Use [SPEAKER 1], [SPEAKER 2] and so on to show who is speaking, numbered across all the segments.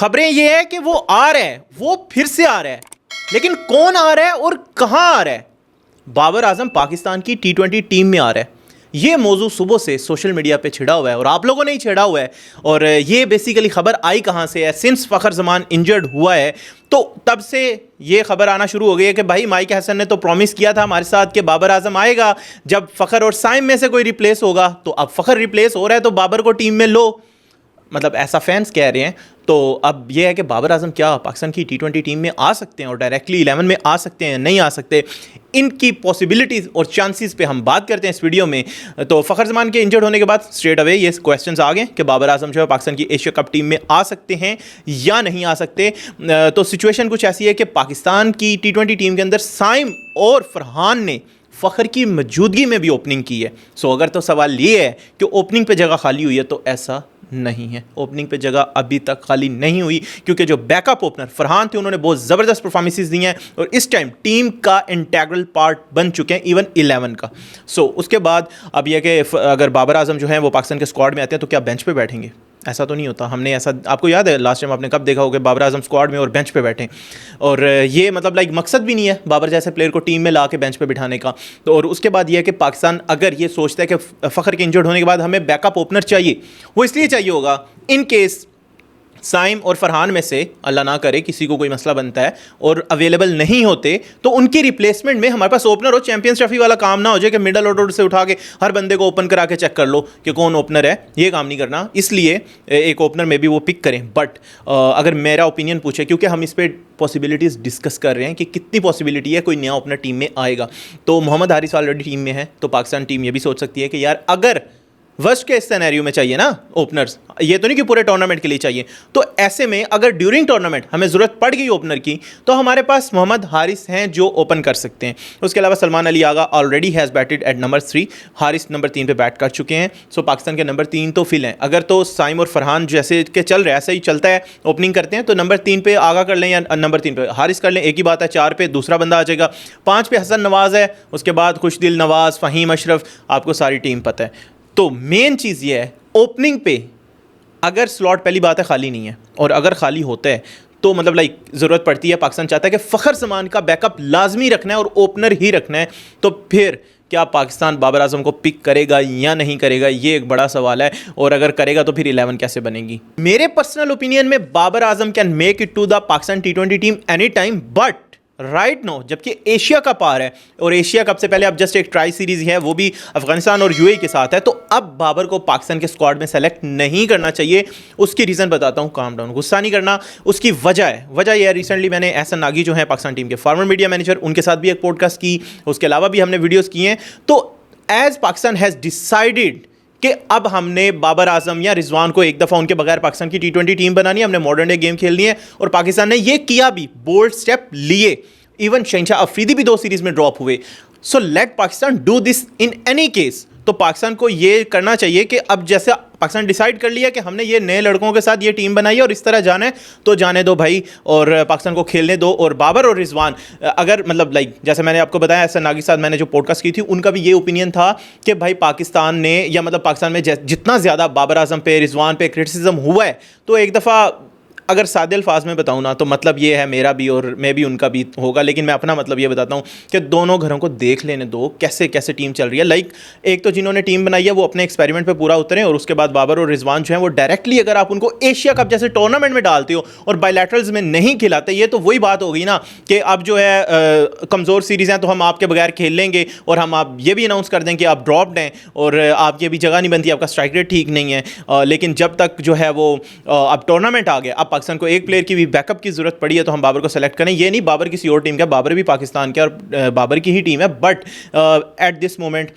[SPEAKER 1] खबरें ये है कि वो आ रहा है, वो फिर से आ रहा है, लेकिन कौन आ रहा है और कहां आ रहा है? बाबर आजम पाकिस्तान की T20 टीम में आ रहा है। ये मौजू सुबह से सोशल मीडिया पे छिड़ा हुआ है और आप लोगों ने ही छेड़ा हुआ है। और ये बेसिकली खबर आई कहां से है? सिंस फ़खर ज़मान इंजर्ड हुआ है तो तब से ये खबर आना शुरू हो गई है कि भाई माइक हसन ने तो प्रॉमिस किया था हमारे साथ कि बाबर आजम आएगा, जब फ़खर और साइम में से कोई रिप्लेस होगा। तो अब फ़खर रिप्लेस हो रहा है तो बाबर को टीम में लो, मतलब ऐसा फैंस कह रहे हैं। तो अब यह है कि बाबर आजम क्या पाकिस्तान की T20 टीम में आ सकते हैं और डायरेक्टली 11 में आ सकते हैं, नहीं आ सकते? इनकी पॉसिबिलिटीज़ और चांसेस पे हम बात करते हैं इस वीडियो में। तो फ़खर ज़मान के इंजर्ड होने के बाद स्ट्रेट अवे ये क्वेश्चंस आ गए कि बाबर आजम जो है पाकिस्तान की एशिया कप टीम में आ सकते हैं या नहीं आ सकते। तो सिचुएशन कुछ ऐसी है कि पाकिस्तान की T20 टीम के अंदर साइम और फरहान ने फ़खर की मौजूदगी में भी ओपनिंग की है। सो अगर तो सवाल ये है कि ओपनिंग पे जगह खाली हुई है, तो ऐसा नहीं है। ओपनिंग पे जगह अभी तक खाली नहीं हुई क्योंकि जो बैकअप ओपनर फरहान थे उन्होंने बहुत ज़बरदस्त परफॉर्मेंसेस दी हैं और इस टाइम टीम का इंटीग्रल पार्ट बन चुके हैं, इवन 11 का। सो उसके बाद अब यह कि अगर बाबर आजम जो है वो पाकिस्तान के स्क्वाड में आते हैं तो क्या बेंच पे बैठेंगे? ऐसा तो नहीं होता। हमने ऐसा, आपको याद है लास्ट टाइम आपने कब देखा होगा बाबर आजम स्क्वाड में और बेंच पे बैठे? और ये मतलब लाइक मकसद भी नहीं है बाबर जैसे प्लेयर को टीम में ला के बेंच पे बिठाने का। तो और उसके बाद ये है कि पाकिस्तान अगर ये सोचता है कि फ़खर के इंजर्ड होने के बाद हमें बैकअप ओपनर चाहिए, वो इसलिए चाहिए होगा इन केस साइम और फरहान में से अल्लाह ना करे किसी को कोई मसला बनता है और अवेलेबल नहीं होते, तो उनकी रिप्लेसमेंट में हमारे पास ओपनर हो। चैंपियंस ट्रॉफी वाला काम ना हो जाए कि मिडल ऑर्डर से उठा के हर बंदे को ओपन करा के चेक कर लो कि कौन ओपनर है, ये काम नहीं करना। इसलिए एक ओपनर में भी वो पिक करें। बट अगर मेरा ओपिनियन पूछे, क्योंकि हम इस पर पॉसिबिलिटीज़ डिस्कस कर रहे हैं कि कितनी पॉसिबिलिटी है कोई नया ओपनर टीम में आएगा, तो मोहम्मद हारिस ऑलरेडी टीम में है, तो पाकिस्तान टीम ये भी सोच सकती है कि यार अगर वर्स्ट केस सिनेरियो में चाहिए ना ओपनर्स, ये तो नहीं कि पूरे टूर्नामेंट के लिए चाहिए, तो ऐसे में अगर ड्यूरिंग टूर्नामेंट हमें ज़रूरत पड़ गई ओपनर की तो हमारे पास मोहम्मद हारिस हैं जो ओपन कर सकते हैं। उसके अलावा Salman Ali Agha already has batted at number 3, Haris number 3 पे बैट कर चुके हैं। सो पाकिस्तान के नंबर 3 तो फिल हैं। अगर तो साइम और फरहान जैसे के चल रहे हैं, ऐसा ही चलता है, ओपनिंग करते हैं, तो नंबर 3 पे आगा कर लें या नंबर 3 पे हारिस कर लें, एक ही बात है। 4 पे दूसरा बंदा आ जाएगा, 5 पे हसन नवाज़ है, उसके बाद खुशदिल नवाज़, फ़हीम अशरफ, आपको सारी टीम पता है। तो मेन चीज़ ये है ओपनिंग पे अगर स्लॉट पहली बात है खाली नहीं है, और अगर खाली होता है तो मतलब लाइक ज़रूरत पड़ती है, पाकिस्तान चाहता है कि फ़खर ज़मान का बैकअप लाजमी रखना है और ओपनर ही रखना है, तो फिर क्या पाकिस्तान बाबर आजम को पिक करेगा या नहीं करेगा, ये एक बड़ा सवाल है। और अगर करेगा तो फिर 11 कैसे बनेगी? मेरे पर्सनल ओपिनियन में Babar Azam can make it to the Pakistan T20 team any time, but right now जबकि एशिया कप आ रहा है और एशिया कप से पहले अब जस्ट एक ट्राई सीरीज़ है, वो भी अफगानिस्तान और यूएई के साथ है, तो अब बाबर को पाकिस्तान के स्क्वाड में सेलेक्ट नहीं करना चाहिए। उसकी रीज़न बताता हूँ, काम डाउन, गुस्सा नहीं करना। उसकी वजह यह है, रिसेंटली मैंने एहसन नागी जो है पाकिस्तान टीम के फॉर्मर मीडिया मैनेजर, उनके साथ भी एक पॉडकास्ट की, उसके अलावा भी हमने वीडियोज़ किए हैं। तो एज पाकिस्तान हैज़ डिसाइडेड कि अब हमने बाबर आजम या रिजवान को एक दफ़ा उनके बगैर पाकिस्तान की T20 टीम बनानी है, हमने मॉडर्न डे गेम खेलनी है, और पाकिस्तान ने ये किया भी, बोल्ड स्टेप लिए। इवन शहनशाह अफरीदी भी 2 सीरीज में ड्रॉप हुए। So let Pakistan do this in any case. तो पाकिस्तान को ये करना चाहिए कि अब जैसे पाकिस्तान डिसाइड कर लिया कि हमने ये नए लड़कों के साथ ये टीम बनाई है और इस तरह जाना है, तो जाने दो भाई, और पाकिस्तान को खेलने दो। और बाबर और रिजवान अगर मतलब लाइक जैसे मैंने आपको बताया, ऐसा नागी साथ मैंने जो पॉडकास्ट की थी, उनका भी ये ओपिनियन था कि भाई पाकिस्तान ने, या मतलब पाकिस्तान में जितना ज़्यादा बाबर आजम पे, रिजवान पे क्रिटिसिज्म हुआ है, तो एक दफ़ा अगर सादे अल्फाज में बताऊँ ना, तो मतलब ये है मेरा भी और मैं भी उनका भी होगा, लेकिन मैं अपना मतलब ये बताता हूँ कि दोनों घरों को देख लेने दो कैसे कैसे टीम चल रही है। लाइक एक तो जिन्होंने टीम बनाई है वो अपने एक्सपेरिमेंट पे पूरा उतरे, और उसके बाद बाबर और रिजवान जो हैं वो डायरेक्टली अगर आप उनको एशिया कप जैसे टूर्नामेंट में डालते हो और बायलैटरल्स में नहीं खिलाते, ये तो वही बात होगी ना कि अब जो है कमज़ोर सीरीज़ हैं तो हम आपके बगैर खेल लेंगे, और हम आप ये भी अनाउंस कर दें कि आप ड्रॉप्ड हैं और आपकी अभी जगह नहीं बनती, आपका स्ट्राइक रेट ठीक नहीं है। लेकिन जब तक जो है वो अब टूर्नामेंट आ गया, अब पाकिस्तान को एक प्लेयर की भी बैकअप की जरूरत पड़ी है तो हम बाबर को सेलेक्ट करें। ये नहीं बाबर किसी और टीम का, बाबर भी पाकिस्तान के और बाबर की ही टीम है। But at this moment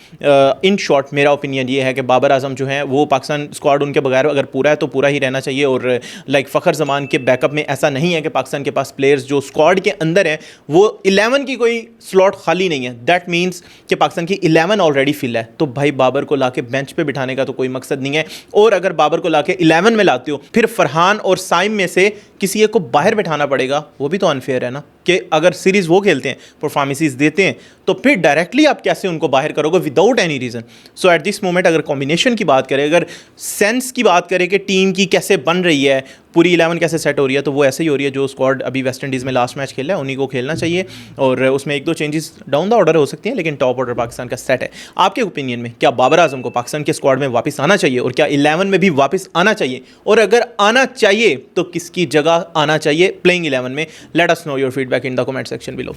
[SPEAKER 1] in short मेरा ओपिनियन ये है कि बाबर आजम जो है वो पाकिस्तान स्क्वाड उनके बगैर अगर पूरा है तो पूरा ही रहना चाहिए। और लाइक फ़खर ज़मान के बैकअप में ऐसा नहीं है कि पाकिस्तान के पास प्लेयर्स जो स्क्वाड के अंदर है वो 11 की कोई स्लॉट खाली नहीं है। दैट मीन्स कि पाकिस्तान की 11 ऑलरेडी फिल है, तो भाई बाबर को लाके बेंच पे बिठाने का तो कोई मकसद नहीं है। और अगर बाबर को लाके 11 में लाते हो, फिर फरहान और साइम में से किसी एक को बाहर बिठाना पड़ेगा, वो भी तो अनफेयर है ना। कि अगर सीरीज़ वो खेलते हैं, परफॉर्मेंसेस देते हैं, तो फिर डायरेक्टली आप कैसे उनको बाहर करोगे without any reason. So at this moment अगर कॉम्बिनेशन की बात करें, अगर सेंस की बात करें कि टीम की कैसे बन रही है, पूरी 11 कैसे सेट हो रही है, तो वो ऐसे ही हो रही है जो स्क्वाड अभी वेस्ट इंडीज़ में लास्ट मैच खेला है उन्हीं को खेलना चाहिए। और उसमें एक दो चेंजेस डाउन द ऑर्डर हो सकती हैं, लेकिन टॉप ऑर्डर पाकिस्तान का सेट है। आपके ओपिनियन में क्या बाबर आजम को पाकिस्तान के स्क्वाड में वापस आना चाहिए, और क्या 11 में भी वापस आना चाहिए, और अगर आना चाहिए तो किसकी जगह आना चाहिए प्लेइंग 11 में? Let us know your feedback in the comment section below.